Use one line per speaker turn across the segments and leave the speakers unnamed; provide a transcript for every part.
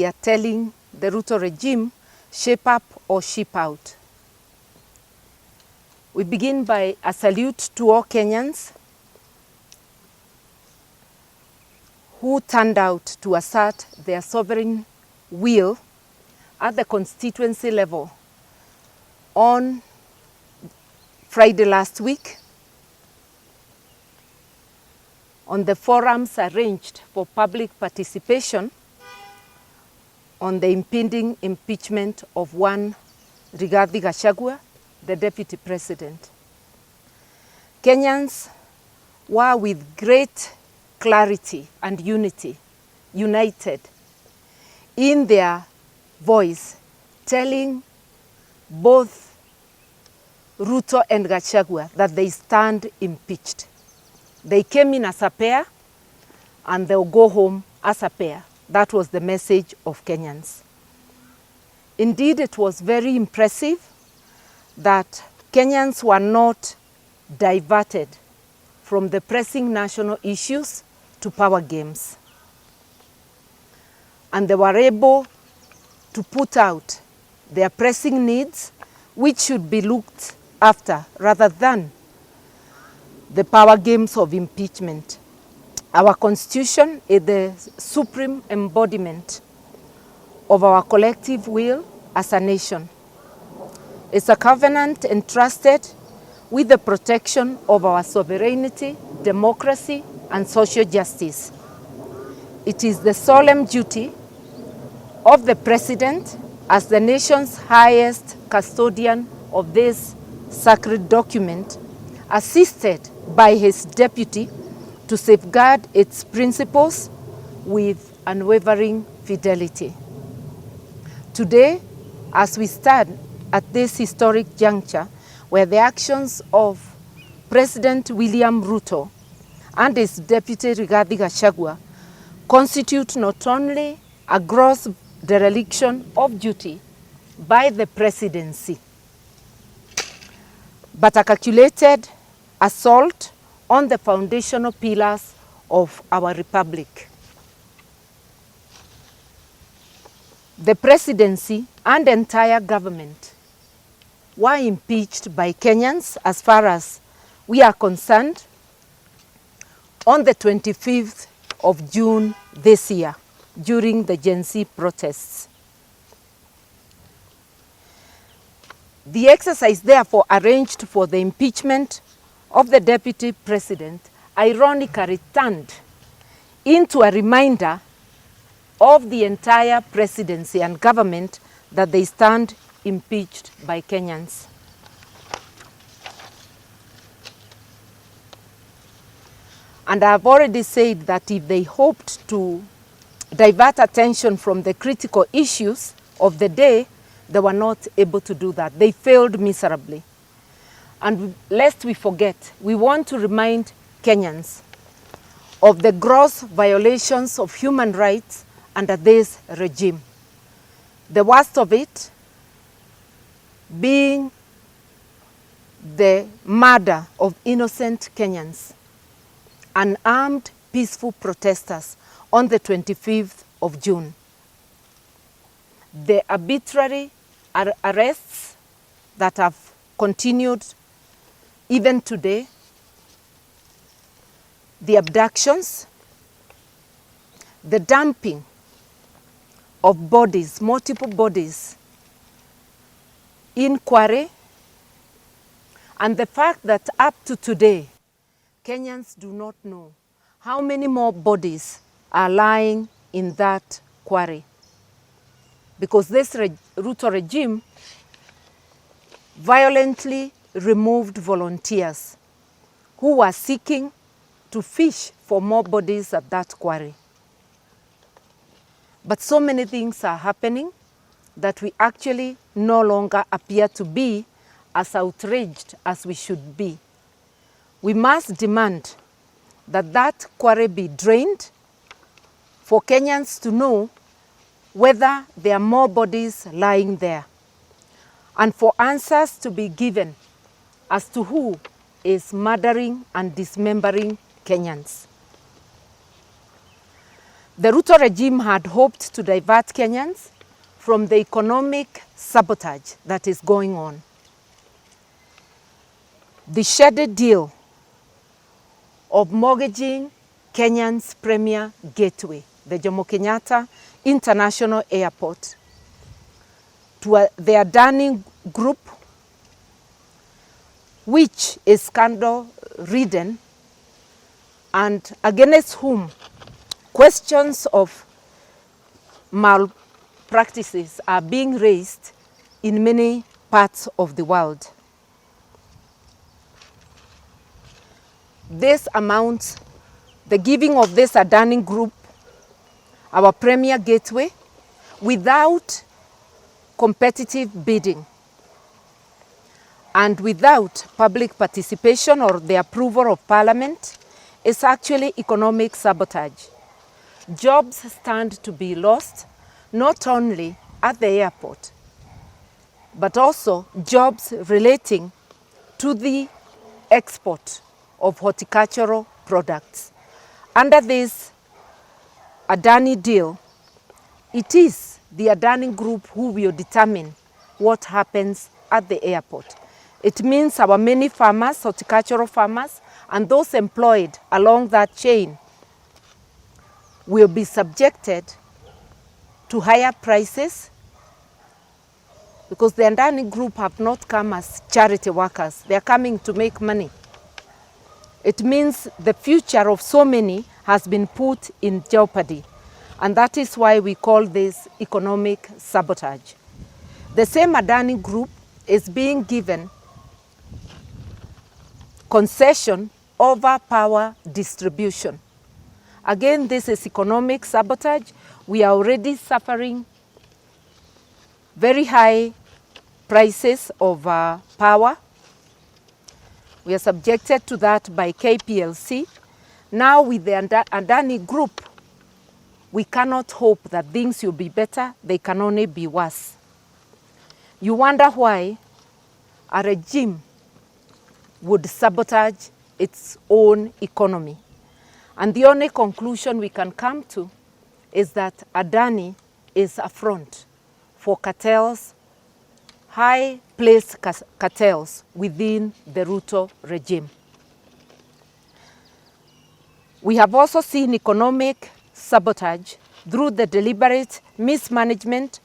are telling the Ruto regime, shape up or ship out. We begin by a salute to all Kenyans who turned out to assert their sovereign will at the constituency level on Friday last week on the forums arranged for public participation on the impending impeachment of one Rigathi Gachagua, the Deputy President. Kenyans were with great clarity and unity, united in their voice, telling both Ruto and Gachagua that they stand impeached. They came in as a pair and they'll go home as a pair. That was the message of Kenyans. Indeed, it was very impressive that Kenyans were not diverted from the pressing national issues to power games. And they were able to put out their pressing needs, which should be looked after rather than the power games of impeachment. Our Constitution is the supreme embodiment of our collective will as a nation. It's a covenant entrusted with the protection of our sovereignty, democracy, and social justice. It is the solemn duty of the President as the nation's highest custodian of this sacred document, assisted by his deputy, to safeguard its principles with unwavering fidelity. Today, as we stand at this historic juncture, where the actions of President William Ruto and his deputy Rigathi Gachagua constitute not only a gross dereliction of duty by the presidency, but a calculated assault on the foundational pillars of our republic. The presidency and entire government were impeached by Kenyans, as far as we are concerned, on the 25th of June this year, during the Gen Z protests. The exercise, therefore, arranged for the impeachment of the Deputy President ironically turned into a reminder of the entire presidency and government that they stand impeached by Kenyans. And I've already said that if they hoped to divert attention from the critical issues of the day, they were not able to do that. They failed miserably. And lest we forget, we want to remind Kenyans of the gross violations of human rights under this regime. The worst of it being the murder of innocent Kenyans, unarmed peaceful protesters on the 25th of June. The arbitrary arrests that have continued even today, the abductions, the dumping of bodies, multiple bodies in Kware, and the fact that up to today, Kenyans do not know how many more bodies are lying in that quarry. Because this Ruto regime violently removed volunteers who were seeking to fish for more bodies at that quarry. But so many things are happening that we actually no longer appear to be as outraged as we should be. We must demand that that quarry be drained for Kenyans to know whether there are more bodies lying there, and for answers to be given as to who is murdering and dismembering Kenyans. The Ruto regime had hoped to divert Kenyans from the economic sabotage that is going on. The shaded deal of mortgaging Kenya's premier gateway, the Jomo Kenyatta International Airport, to the Adani Group, which is scandal-ridden and against whom questions of malpractices are being raised in many parts of the world. This amounts, the giving of this Adani Group, our premier gateway, without competitive bidding and without public participation or the approval of Parliament, is actually economic sabotage. Jobs stand to be lost, not only at the airport, but also jobs relating to the export of horticultural products. Under this Adani deal, it is the Adani Group who will determine what happens at the airport. It means our many farmers, horticultural farmers, and those employed along that chain will be subjected to higher prices, because the Adani Group have not come as charity workers. They are coming to make money. It means the future of so many has been put in jeopardy, and that is why we call this economic sabotage. The same Adani Group is being given concession over power distribution. Again, this is economic sabotage. We are already suffering very high prices of power. We are subjected to that by KPLC. Now with the Adani Group, we cannot hope that things will be better. They can only be worse. You wonder why a regime would sabotage its own economy. And the only conclusion we can come to is that Adani is a front for cartels, high-placed cartels within the Ruto regime. We have also seen economic sabotage through the deliberate mismanagement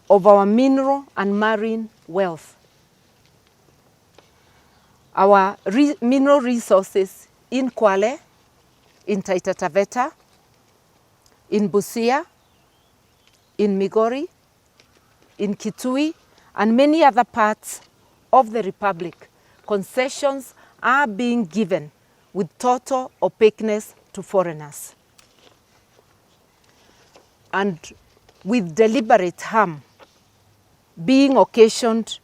of our mineral and marine wealth. Our mineral resources in Kwale, in Taita Taveta, in Busia, in Migori, in Kitui, and many other parts of the Republic, concessions are being given with total opaqueness to foreigners and with deliberate harm being occasioned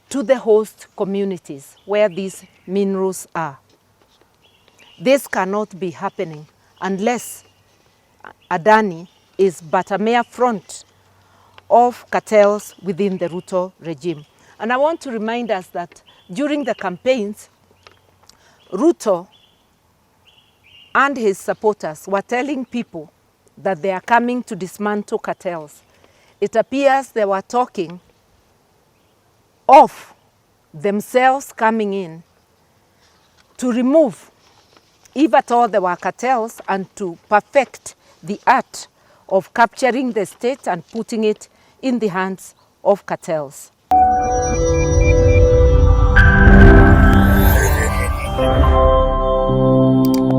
to the host communities where these minerals are. This cannot be happening unless Adani is but a mere front of cartels within the Ruto regime. And I want to remind us that during the campaigns, Ruto and his supporters were telling people that they are coming to dismantle cartels. It appears they were talking of themselves coming in to remove, if at all there were cartels, and to perfect the art of capturing the state and putting it in the hands of cartels.